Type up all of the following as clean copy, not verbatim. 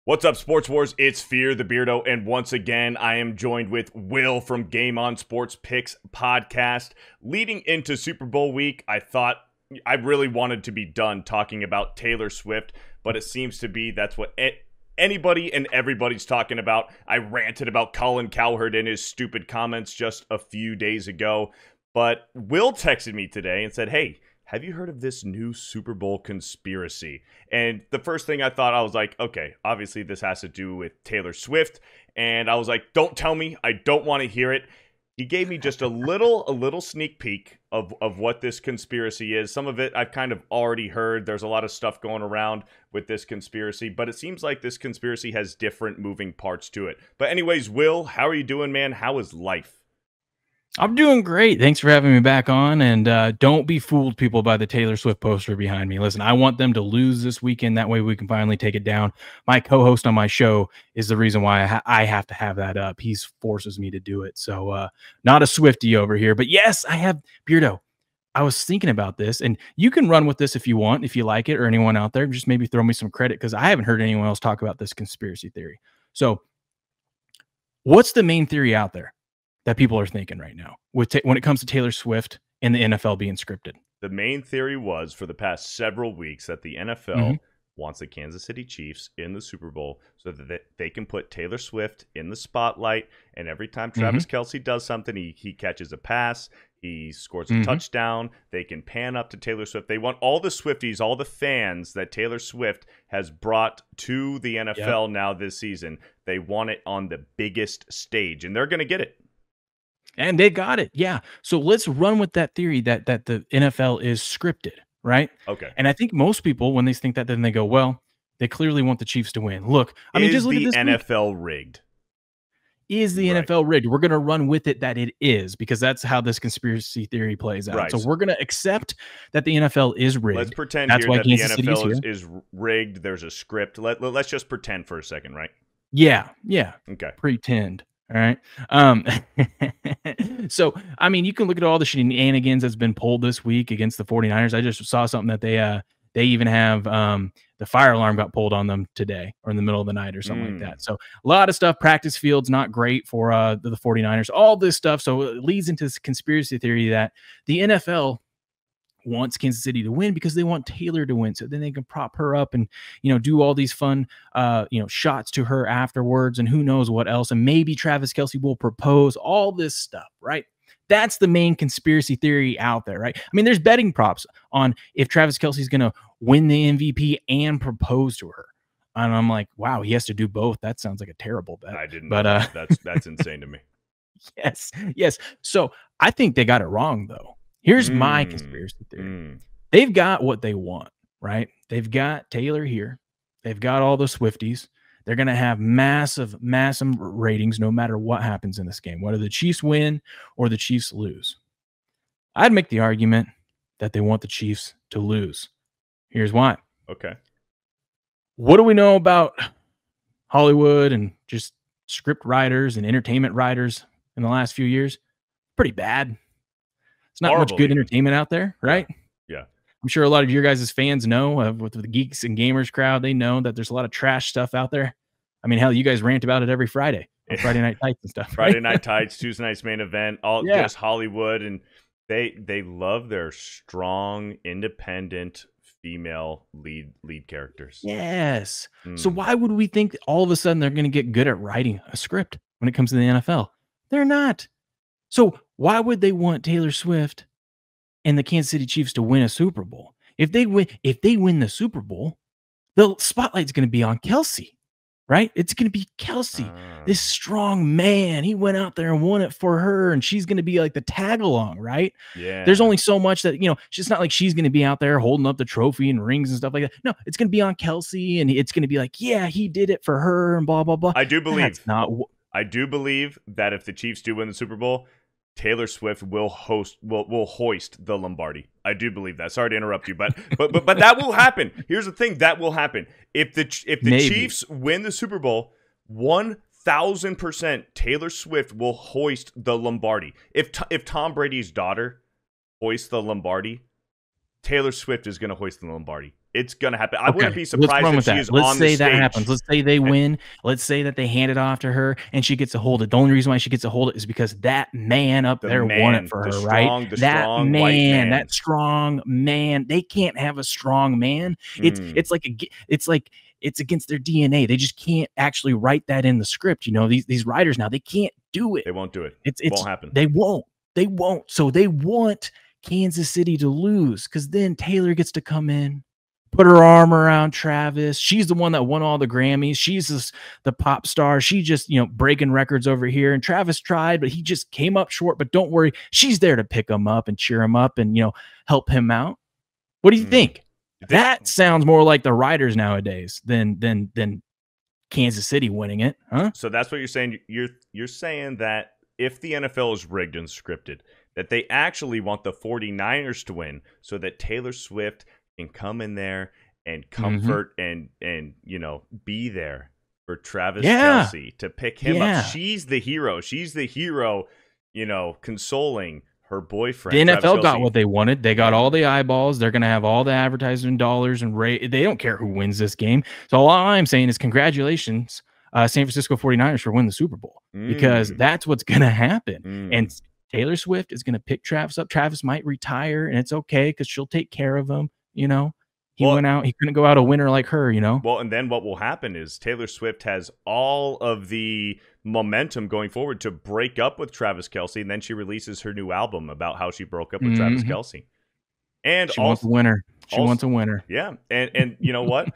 What's up, Sports Wars? It's Fear the Beardo, and once again, I am joined with Will from Game On Sports Picks podcast. Leading into Super Bowl week, I thought I really wanted to be done talking about Taylor Swift, but it seems to be that's what anybody and everybody's talking about. I ranted about Colin Cowherd and his stupid comments just a few days ago, but Will texted me today and said, hey, have you heard of this new Super Bowl conspiracy? And the first thing I thought, I was like, okay, obviously this has to do with Taylor Swift. And I was like, don't tell me. I don't want to hear it. He gave me just a little sneak peek of what this conspiracy is. Some of it I've kind of already heard. There's a lot of stuff going around with this conspiracy, but it seems like this conspiracy has different moving parts to it. But anyways, Will, how are you doing, man? How is life? I'm doing great. Thanks for having me back on. And don't be fooled, people, by the Taylor Swift poster behind me. Listen, I want them to lose this weekend. That way we can finally take it down. My co-host on my show is the reason why I have to have that up. He forces me to do it. So not a Swiftie over here. But yes, I have Beardo. I was thinking about this, and you can run with this if you want, if you like it, or anyone out there. Just maybe throw me some credit because I haven't heard anyone else talk about this conspiracy theory. So what's the main theory out there that people are thinking right now when it comes to Taylor Swift and the NFL being scripted? The main theory was for the past several weeks that the NFL wants the Kansas City Chiefs in the Super Bowl so that they can put Taylor Swift in the spotlight. And every time Travis Kelce does something, he catches a pass, he scores a touchdown, they can pan up to Taylor Swift. They want all the Swifties, all the fans that Taylor Swift has brought to the NFL now this season. They want it on the biggest stage, and they're going to get it. And they got it. Yeah. So let's run with that theory that the NFL is scripted, right? Okay. And I think most people, when they think that, then they go, well, they clearly want the Chiefs to win. Look, I mean, just look at this. Is the NFL rigged? Is the NFL rigged? We're going to run with it that it is, because that's how this conspiracy theory plays out. Right. So we're going to accept that the NFL is rigged. Let's pretend here that the NFL is rigged. There's a script. Let's just pretend for a second, right? Yeah. Yeah. Okay. Pretend. All right. So, I mean, you can look at all the shenanigans that's been pulled this week against the 49ers. I just saw something that they even have the fire alarm got pulled on them today or in the middle of the night or something like that. So a lot of stuff. Practice fields not great for the 49ers, all this stuff. So it leads into this conspiracy theory that the NFL wants Kansas City to win because they want Taylor to win. So then they can prop her up and, do all these fun, shots to her afterwards and who knows what else. And maybe Travis Kelce will propose, all this stuff, right? That's the main conspiracy theory out there, right? I mean, there's betting props on if Travis Kelce is going to win the MVP and propose to her. And I'm like, wow, he has to do both. That sounds like a terrible bet. I didn't know that. That's insane to me. Yes. So I think they got it wrong, though. Here's my conspiracy theory. They've got what they want, right? They've got Taylor here. They've got all the Swifties. They're going to have massive ratings no matter what happens in this game, whether the Chiefs win or the Chiefs lose. I'd make the argument that they want the Chiefs to lose. Here's why. Okay. What do we know about Hollywood and just script writers and entertainment writers in the last few years? Pretty bad. It's not much good entertainment out there, right? Yeah. I'm sure a lot of your guys' fans know, with the Geeks and Gamers crowd, they know that there's a lot of trash stuff out there. I mean, hell, you guys rant about it every Friday on Friday Night Tights and stuff. Friday Night Tights, Tuesday Night's Main Event, just Hollywood. And they love their strong, independent female lead characters. Yes. So why would we think all of a sudden they're going to get good at writing a script when it comes to the NFL? They're not. So why would they want Taylor Swift and the Kansas City Chiefs to win a Super Bowl? If they win the Super Bowl, the spotlight's going to be on Kelce, right? It's going to be Kelce, this strong man. He went out there and won it for her, and she's going to be like the tag along, right? Yeah. There's only so much that, it's not like she's going to be out there holding up the trophy and rings and stuff like that. No, it's going to be on Kelce, and it's going to be like, yeah, he did it for her and blah, blah, blah. I do believe that if the Chiefs do win the Super Bowl, Taylor Swift will hoist the Lombardi. I do believe that. Sorry to interrupt you, but that will happen. Here's the thing: that will happen if the Chiefs win the Super Bowl. 1,000% Taylor Swift will hoist the Lombardi. If Tom Brady's daughter hoists the Lombardi, Taylor Swift is going to hoist the Lombardi. It's going to happen. I wouldn't be Let's surprised run if with she that. is Let's on the say that stage. happens. Let's say they win. Let's say that they hand it off to her and she gets a hold of it. The only reason why she gets a hold of it is because that man up there won it for her, right? That strong white man. That strong man. They can't have a strong man. It's against their DNA. They just can't actually write that in the script. You know, these writers now, they can't do it. They won't do it. It won't happen. They won't. So they want Kansas City to lose because then Taylor gets to come in, put her arm around Travis. She's the one that won all the Grammys. She's the pop star. She just, breaking records over here. And Travis tried, but he just came up short. But don't worry, she's there to pick him up and cheer him up and, help him out. What do you think? That sounds more like the writers nowadays than Kansas City winning it, huh? So that's what you're saying. You're saying that if the NFL is rigged and scripted, that they actually want the 49ers to win so that Taylor Swift can come in there and comfort and be there for Travis Kelce to pick him up. She's the hero. She's the hero, consoling her boyfriend. The NFL got what they wanted. They got all the eyeballs. They're going to have all the advertising dollars and they don't care who wins this game. So all I'm saying is congratulations, San Francisco 49ers, for winning the Super Bowl, because that's what's going to happen. And Taylor Swift is going to pick Travis up. Travis might retire, and it's okay because she'll take care of him. He went out. He couldn't go out a winner like her, Well, and then what will happen is Taylor Swift has all of the momentum going forward to break up with Travis Kelce, and then she releases her new album about how she broke up with Travis Kelce. And she wants a winner. She wants a winner. Yeah, and you know what?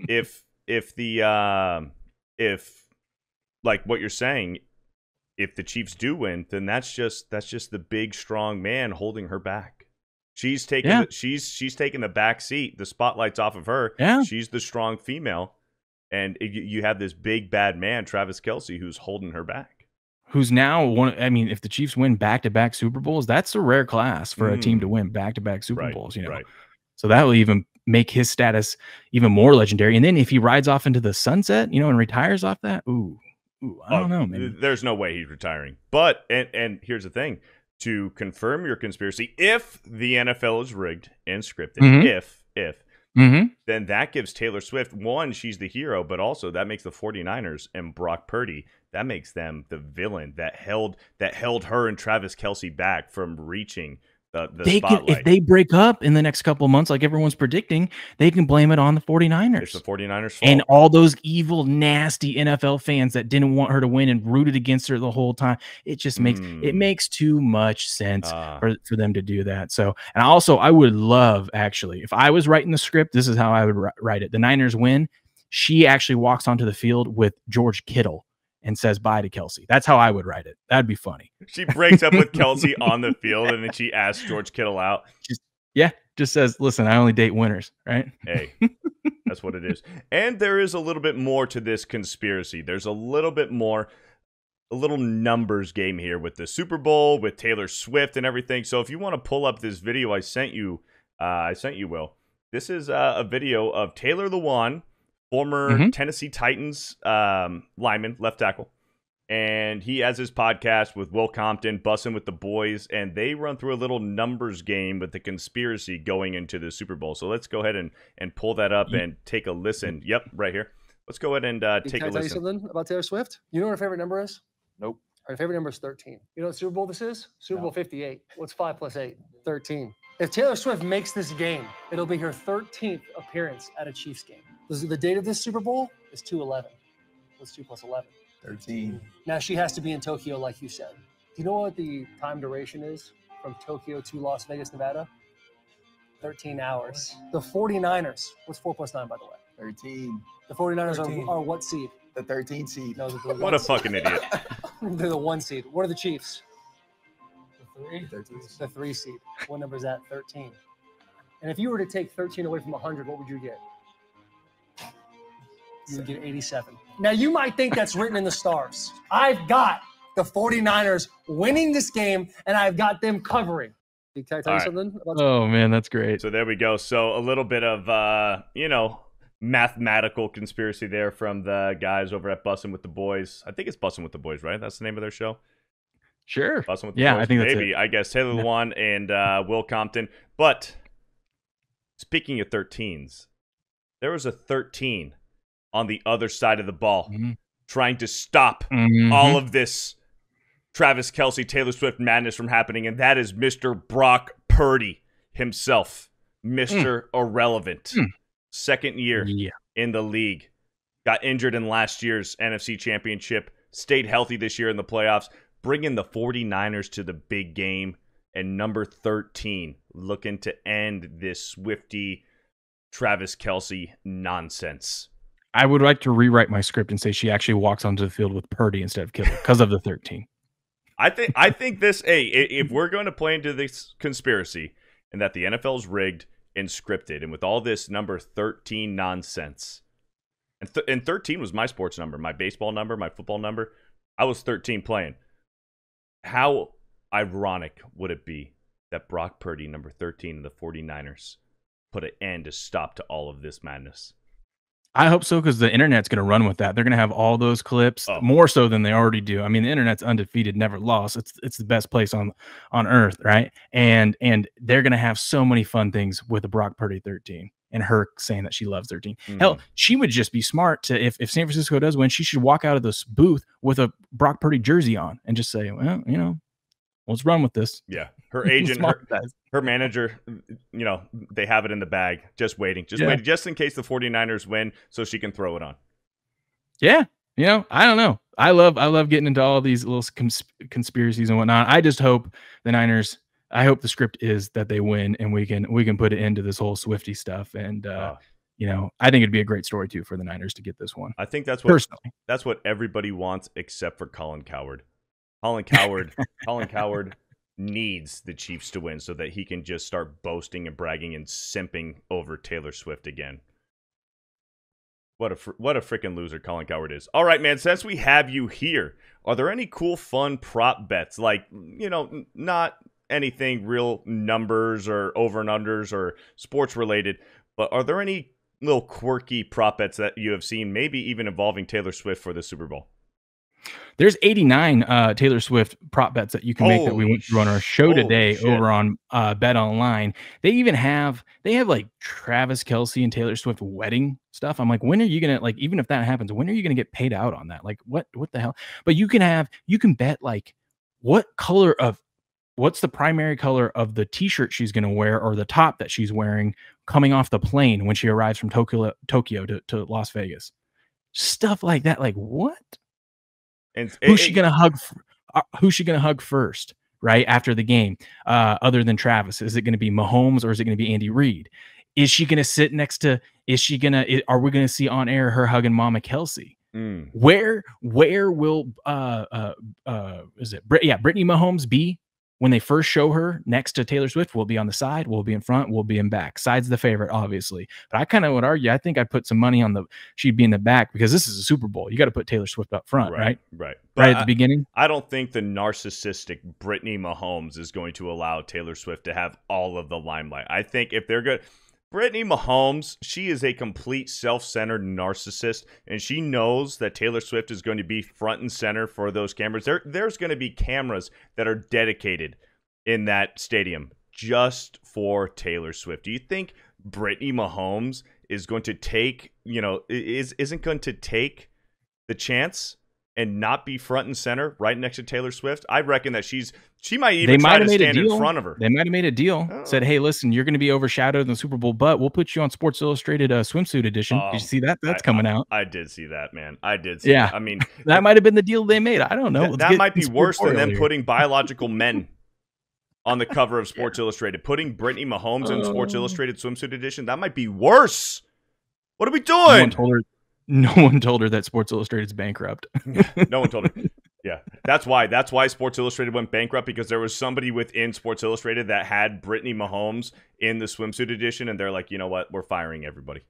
if like what you're saying, if the Chiefs do win, then that's just the big strong man holding her back. She's taking she's taking the back seat. The spotlight's off of her. Yeah. She's the strong female, and you have this big bad man, Travis Kelce, who's holding her back. Who's now one? I mean, if the Chiefs win back-to-back Super Bowls, that's a rare class for a team to win back-to-back Super Bowls. Right. So that will even make his status even more legendary. And then if he rides off into the sunset, and retires off that, I don't know, man. There's no way he's retiring. But and here's the thing. To confirm your conspiracy, if the NFL is rigged and scripted, then that gives Taylor Swift, one, she's the hero, but also that makes the 49ers and Brock Purdy, that makes them the villain that held her and Travis Kelce back from reaching the spotlight. If they break up in the next couple of months, like everyone's predicting, they can blame it on the 49ers. It's the 49ers' fault. And all those evil, nasty NFL fans that didn't want her to win and rooted against her the whole time. It just makes too much sense for them to do that. So, and also, I would love, actually, if I was writing the script, this is how I would write it. The Niners win. She actually walks onto the field with George Kittle and says bye to Kelce. That's how I would write it. That'd be funny. She breaks up with Kelce on the field, and then she asks George Kittle out. Just says, listen, I only date winners, right? Hey, that's what it is. And there is a little bit more to this conspiracy. There's a little bit more, a little numbers game here with the Super Bowl, with Taylor Swift and everything. So if you want to pull up this video I sent you, Will. This is a video of Taylor Lewan, former Tennessee Titans lineman, left tackle. And he has his podcast with Will Compton, Bussin' with the Boys, and they run through a little numbers game with the conspiracy going into the Super Bowl. So let's go ahead and pull that up and take a listen. Yep, right here. Let's go ahead and take a listen. Can I tell you something about Taylor Swift? You know what her favorite number is? Nope. Her favorite number is 13. You know what Super Bowl this is? Super Bowl 58. What's 5 plus 8? 13. If Taylor Swift makes this game, it'll be her 13th appearance at a Chiefs game. The date of this Super Bowl is 2/11. What's 2 plus 11? 13. Now she has to be in Tokyo, like you said. Do you know what the time duration is from Tokyo to Las Vegas, Nevada? 13 hours. The 49ers. What's 4 plus 9, by the way? 13. The 49ers 13. are what seed? The 13th seed. No, What a fucking idiot. They're the 1 seed. What are the Chiefs? The 3? 13. The 3 seed. What number is that? 13. And if you were to take 13 away from 100, what would you get? You would get 87. Now, you might think that's written in the stars. I've got the 49ers winning this game, and I've got them covering. Can I tell you something? Oh, man, that's great. So there we go. So a little bit of, mathematical conspiracy there from the guys over at Bussin' with the Boys. I think it's Bussin' with the Boys, right? That's the name of their show? Sure. Bussin' with the Boys. I think that's Maybe. it. I guess Taylor Lewan and Will Compton. But speaking of 13s, there was a 13 on the other side of the ball Mm-hmm. trying to stop all of this Travis Kelce, Taylor Swift madness from happening, and that is Mr. Brock Purdy himself, Mr. Irrelevant. Second year in the league. Got injured in last year's NFC Championship, stayed healthy this year in the playoffs, bringing the 49ers to the big game, and number 13 looking to end this Swiftie Travis Kelce nonsense. I would like to rewrite my script and say she actually walks onto the field with Purdy instead of Kittle because of the 13. I think this, hey, if we're going to play into this conspiracy and that the NFL is rigged and scripted, and with all this number 13 nonsense, and 13 was my sports number, my baseball number, my football number. I was 13 playing. How ironic would it be that Brock Purdy, number 13 of the 49ers, put an end, a stop to all of this madness? I hope so, because the internet's going to run with that. They're going to have all those clips, more so than they already do. I mean, the internet's undefeated, never lost. It's the best place on earth, right? And they're going to have so many fun things with the Brock Purdy 13 and her saying that she loves 13. Hell, she would just be smart to, if San Francisco does win, she should walk out of this booth with a Brock Purdy jersey on and just say, well, let's run with this. Yeah. Her agent, her manager, they have it in the bag, just waiting, waiting, just in case the 49ers win so she can throw it on. Yeah. I don't know. I love getting into all these little conspiracies and whatnot. I just hope the Niners, I hope the script is that they win and we can put it into this whole Swiftie stuff. And, I think it'd be a great story too for the Niners to get this one. I think that's what everybody wants except for Colin Cowherd. Colin Cowherd needs the Chiefs to win so that he can just start boasting and bragging and simping over Taylor Swift again. What a freaking loser Colin Cowherd is. All right, man, since we have you here, are there any cool, fun prop bets? Like, not anything real numbers or over and unders or sports related, but are there any little quirky prop bets that you have seen, maybe even involving Taylor Swift for the Super Bowl? There's 89 Taylor Swift prop bets that you can make that we went through on our show today over on Bet Online. They have like Travis Kelce and Taylor Swift wedding stuff. I'm like, when are you gonna, like, even if that happens, when are you gonna get paid out on that? Like, what the hell? But you can bet like what's the primary color of the t-shirt she's gonna wear or the top that she's wearing coming off the plane when she arrives from Tokyo to Las Vegas. Stuff like that. Like, what? And who's she gonna hug? Who's she gonna hug first, right after the game? Other than Travis, is it gonna be Mahomes or is it gonna be Andy Reid? Is she gonna sit next to? Are we gonna see on air her hugging Mama Kelce? Where will is it? Brittany Mahomes be when they first show her next to Taylor Swift? Will it be on the side? Will it be in front? Will it be in back? Side's the favorite, obviously. But I kind of would argue, I think I'd put some money on she'd be in the back because this is a Super Bowl. You got to put Taylor Swift up front, right? Right. Right at the beginning. I don't think the narcissistic Brittany Mahomes is going to allow Taylor Swift to have all of the limelight. I think if they're good, Brittany Mahomes, she is a complete self-centered narcissist, and she knows that Taylor Swift is going to be front and center for those cameras. There's going to be cameras that are dedicated in that stadium just for Taylor Swift. Do you think Brittany Mahomes is going to take, isn't going to take the chance and not be front and center right next to Taylor Swift? I reckon that she might even try to stand in front of her. They might have made a deal. Said, hey, listen, you're going to be overshadowed in the Super Bowl, but we'll put you on Sports Illustrated swimsuit edition. Did you see that? That's coming out. I did see that, man. I did see that. I mean, that might have been the deal they made. I don't know. That might be worse than them putting biological men on the cover of Sports Illustrated. Putting Brittany Mahomes in Sports Illustrated swimsuit edition, that might be worse. What are we doing? No one told her that Sports Illustrated is bankrupt. No one told her. Yeah, that's why Sports Illustrated went bankrupt, because there was somebody within Sports Illustrated that had Brittany Mahomes in the swimsuit edition, and they're like, you know what, we're firing everybody.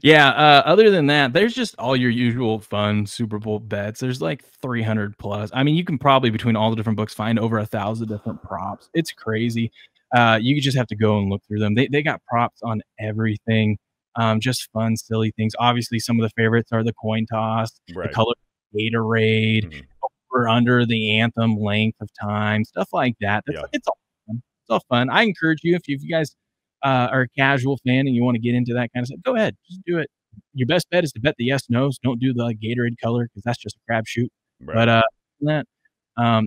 Yeah. Other than that, there's just all your usual fun Super Bowl bets. There's like 300 plus. I mean, you can probably between all the different books find over 1,000 different props. It's crazy. You just have to go and look through them. They got props on everything. Just fun, silly things. Obviously, some of the favorites are the coin toss, the color Gatorade, over under the anthem length of time, stuff like that. It's all fun. It's all fun. I encourage you, if you guys are a casual fan and you want to get into that kind of stuff, go ahead, just do it. Your best bet is to bet the yes nos. Don't do the Gatorade color because that's just a crapshoot. Right. But that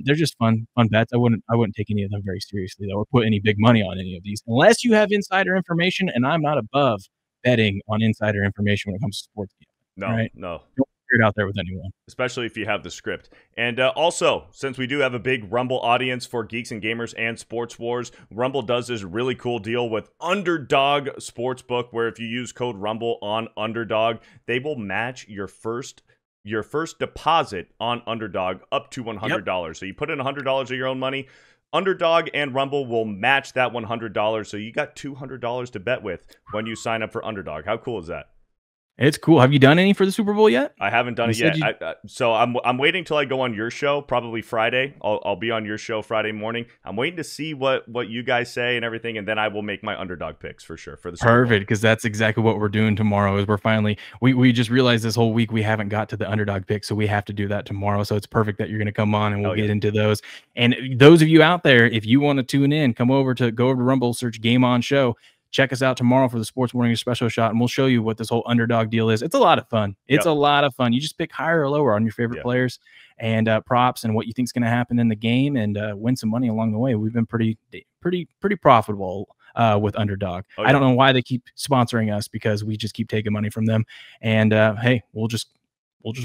they're just fun bets. I wouldn't take any of them very seriously though, or put any big money on any of these unless you have insider information. And I'm not above betting on insider information when it comes to sports gambling. No, right? no. Don't share it out there with anyone. Especially if you have the script. And also, since we do have a big Rumble audience for Geeks and Gamers and Sports Wars, Rumble does this really cool deal with Underdog Sportsbook, where if you use code Rumble on Underdog, they will match your first deposit on Underdog up to $100. Yep. So you put in $100 of your own money, Underdog and Rumble will match that $100. So you got $200 to bet with when you sign up for Underdog. How cool is that? It's cool. Have you done any for the Super Bowl yet? I haven't done it yet. So I'm waiting till I go on your show, probably Friday. I'll be on your show Friday morning. I'm waiting to see what you guys say and everything, and then I will make my Underdog picks for sure for the Super Bowl. Perfect, because that's exactly what we're doing tomorrow. Is we're finally we just realized this whole week we haven't got to the Underdog pick, so we have to do that tomorrow. So it's perfect that you're going to come on and we'll get into those. And those of you out there, if you want to tune in, go over to Rumble, search Game On Show. Check us out tomorrow for the Sports Morning Special Shot, and we'll show you what this whole Underdog deal is. It's a lot of fun. It's a lot of fun. You just pick higher or lower on your favorite players and props and what you think is going to happen in the game, and win some money along the way. We've been pretty profitable with Underdog. I don't know why they keep sponsoring us, because we just keep taking money from them. And hey, we'll just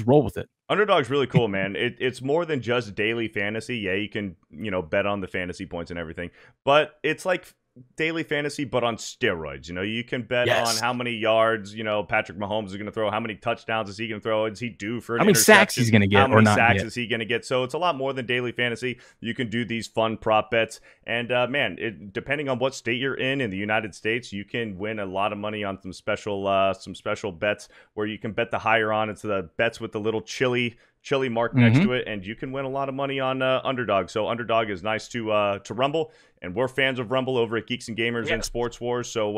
roll with it. Underdog's really cool, man. It's more than just daily fantasy. Yeah, you can bet on the fantasy points and everything, but it's like daily fantasy but on steroids. You can bet on how many yards Patrick Mahomes is going to throw, how many touchdowns is he going to throw, is he due for an interception, how many sacks he's going to get, how many sacks is he going to get. So it's a lot more than daily fantasy. You can do these fun prop bets, and man, depending on what state you're in the United States, you can win a lot of money on some special bets where you can bet the higher on. It's the bets with the little chili mark next to it, and you can win a lot of money on Underdog. So Underdog is nice to Rumble, and we're fans of Rumble over at Geeks and Gamers and Sports Wars. So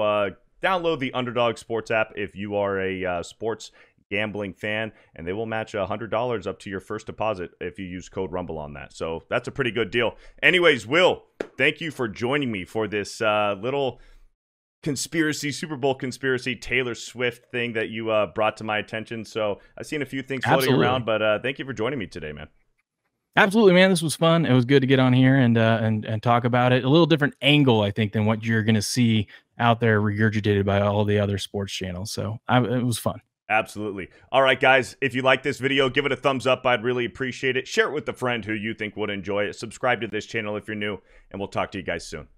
download the Underdog Sports app if you are a sports gambling fan, and they will match $100 up to your first deposit if you use code Rumble on that. So that's a pretty good deal. Anyways, Will, thank you for joining me for this little Super Bowl conspiracy Taylor Swift thing that you brought to my attention. So I've seen a few things floating around, but thank you for joining me today, man. Absolutely, man. This was fun. It was good to get on here and talk about it. A little different angle, I think, than what you're going to see out there regurgitated by all the other sports channels. So it was fun. Absolutely. All right, guys, if you like this video, give it a thumbs up. I'd really appreciate it. Share it with a friend who you think would enjoy it. Subscribe to this channel if you're new, and we'll talk to you guys soon.